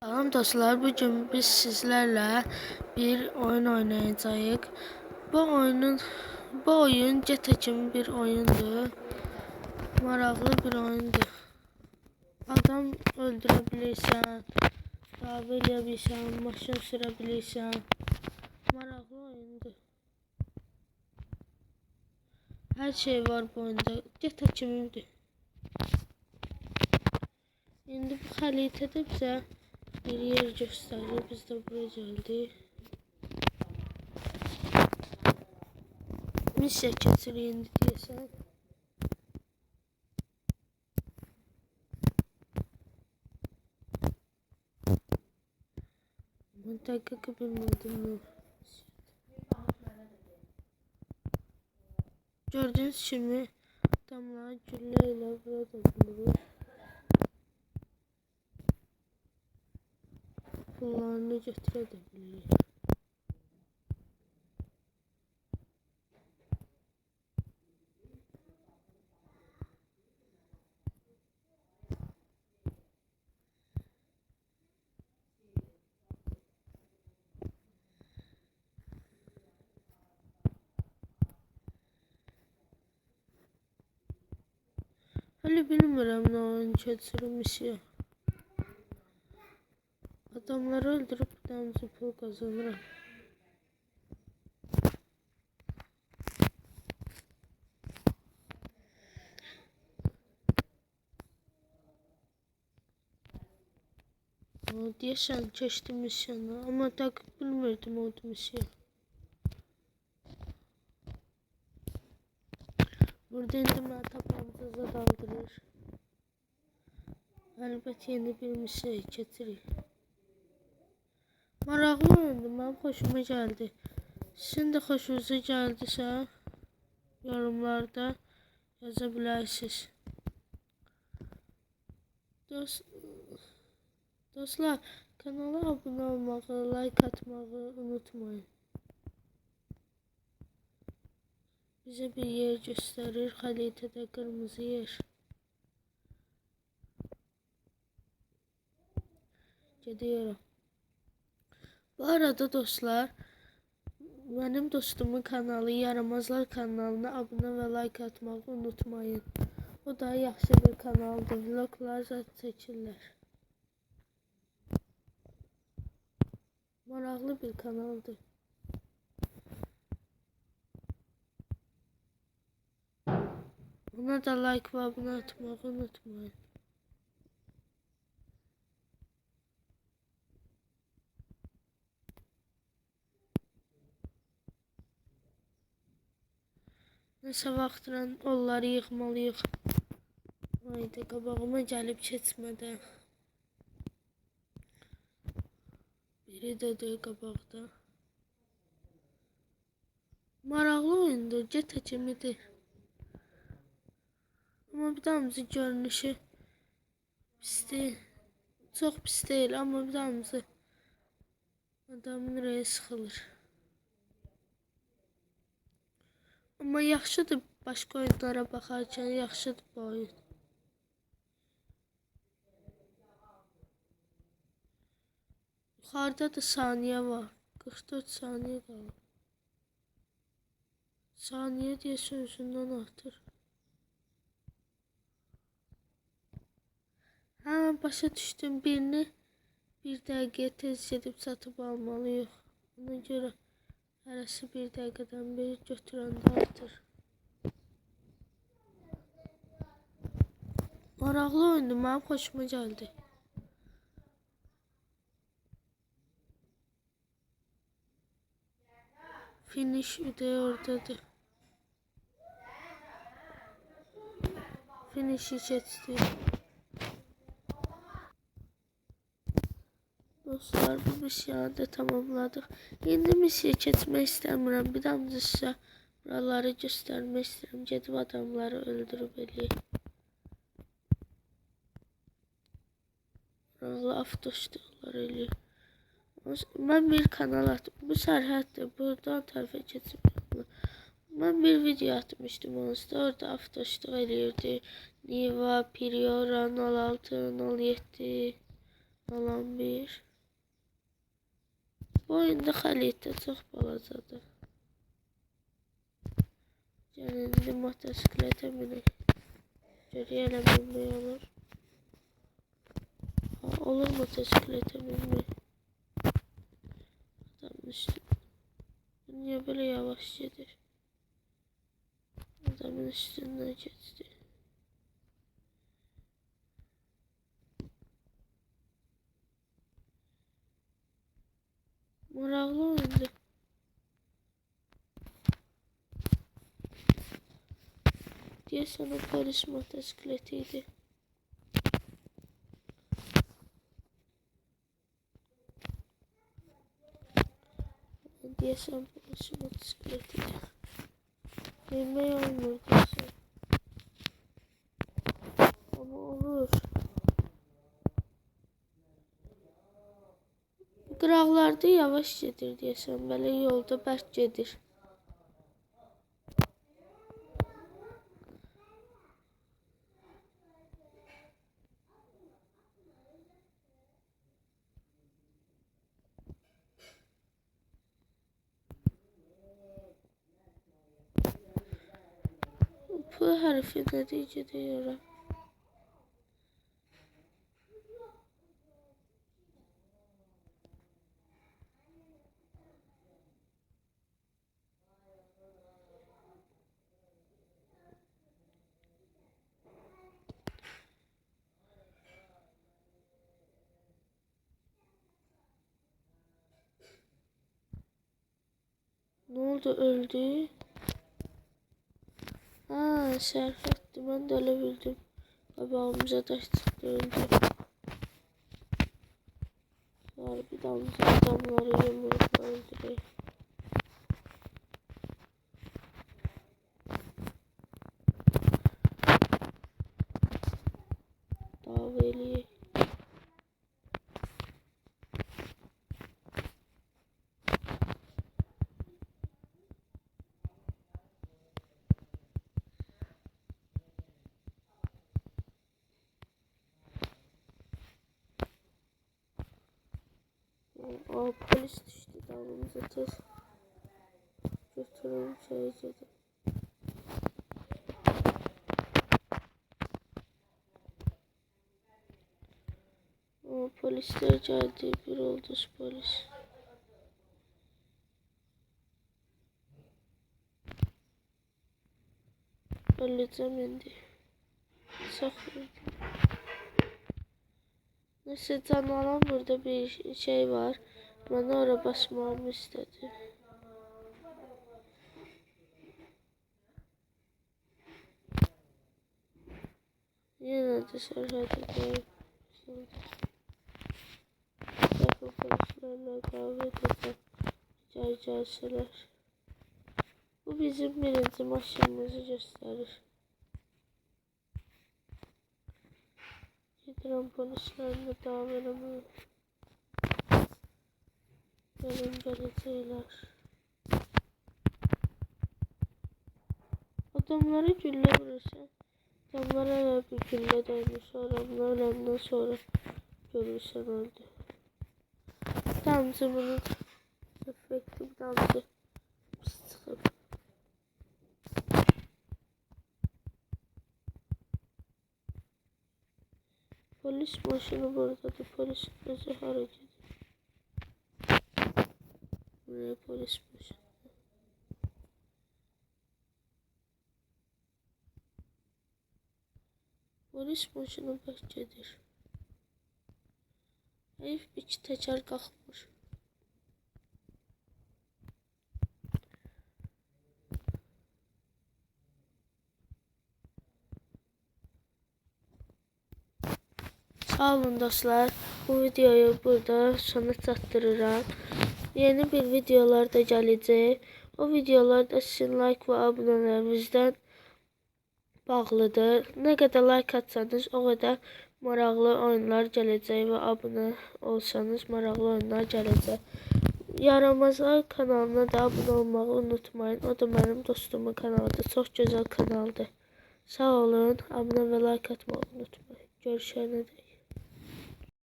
Salam dostlar, bugün biz sizlerle bir oyun oynayacağız. Bu oyun GTA kimi bir oyundur. Maraqlı bir oyundur. Adam öldürə bilirsən, dava eləyə bilirsən, maşın sürə bilirsən. Maraqlı oyundur. Hər şey var bu oyunda. GTA kimidir. İndi bu xəritədə bizə bir yer göstərir. Biz də buraya gəldik. Missiya keçirik indi deyəsən. Ben dakika bilmedim. Gördüğünüz gibi adamlar gülleyle burada bulur. Pullarını götürebilir. Öyle bilmiyorum ne oyun geçirmiş ya. Adamları öldürüp bir tane pul kazanırım. Diyesen geçtim misyonu ama takip bilmirdim o misyon. Burada indi mən tapmamıza daldırır. Əlbəttə yeni bir misyon keçirik. Maraqlı oyundu, mənim xoşuma gəldi. Sizin də xoşunuza gəldisə yorumlarda yaza bilərsiniz. Dostlar, kanala abunə olmağı, like atmağı unutmayın. Bize bir yer gösterir, xəritədə kırmızı yer. Gidiyorum. Bu arada dostlar, benim dostumun kanalı Yaramazlar kanalına abunə və like atmağı unutmayın. O da yaxşı bir kanaldır. Vloglar çəkirlər. Maraqlı bir kanaldır. Ona da like və abunə atmağı unutmayın. Nəsə vaxtla onları yığmalıyıq. Haydi qabağıma gəlib keçmədən. Biri də qabaqda. Maraqlı oyundur, GTA kimidir. Ama bir tanesi görünüşü pis değil. Çok pis değil ama bir tanesi adamın ürəyi sıxılır. Ama yaxşıdır, başka oyunlara baxarkən yaxşıdır bu oyun. Yuxarıda da saniye var. 44 saniye qalıb. Saniye deyəsən özündən artır. Başa düşdüm, birini bir dəqiqəyə tez gedib satıb almalıyıq. Ona görə hərəsi bir dəqiqədən bir götürəndə artır. Maraqlı oyundur, mənim xoşuma gəldi. Finish videoyu oradadır. Finish'i keçdik. Dostlar, bu misyonu da tamamladık. İndi missiya keçmək istəmirəm. Bir daha sizə buraları göstərmək istəyirəm. Gedib adamları öldürüb eləyək. Buralı avtoşdurlar eləyək. Mən bir kanal atdım. Bu sərhəddir. Buradan tərəfə keçib. Ben bir video atmıştım onunla. Orada avtoşluq eləyirdi. Niva, Priora, 06, 07. Alan 1. Bu oyunda xəritə çox balacadır. Gəlin indi motosikletə minək. Görək elə minmək olur. Olur motosikletə minmək. Adamın üstündə. Niyə belə yavaş gedir? Adamın üstündən geçdi. Maraqlı oyundur. Deyəsən o polis motosikleti idi. Deyəsən polis motosikleti idi. Bilmək olmur deyəsən. Ama olur. Qıraqlarda yavaş gedir deyəsən. Belə yolda bərk gedir. P hərfi nədir gedir? Ne oldu, öldü? Haa, şərf etdi, mən də elə bildim. Qabağımıza daş çıxdı, öldü. Sonra bir damcı adamları yumruqla öldürək. Dava eləyək. Aa, polis düştü damımıza, tez götürün çayıcıda. Aa, polisler geldi, bir oldu polis. Öleceğim indi. Sakın. Neyse, can alan burada bir şey var. Bana oraya basmamı istedi. Yine de sərhədə deyil. Dəfə polislərlə qavga edəcəm. Gəlsələr. Bu bizim birinci maşınımızı göstərir. Gedirəm polislərlə davam eləmək. Gəlin gələcəklər. Adamlara güllə vurursan. Adamlara bir güllə dəymiş. Sonra bunlar öləndən sonra görürsən öldü. Damcı bunu effektiv damcı çıxıb. Polis maşını buradadır. Polis özü hara gedir? Buraya polis maşını. Polis maşını bək gedir. Heyf, iki təkər qalxmış. Sağ olun dostlar. Bu videoyu burada sona çatdırıram. Yeni bir videolar da gələcək. O videolarda sizin like və abunələrinizdən bağlıdır. Nə qədər like atsanız, o qədər maraqlı oyunlar gələcək və abunə olsanız maraqlı oyunlar gələcək. Yaramazlar kanalına da abunə olmağı unutmayın. O da mənim dostumun kanalıdır. Çox gözəl kanaldır. Sağ olun. Abunə və like atmağı unutmayın. Görüşənədək.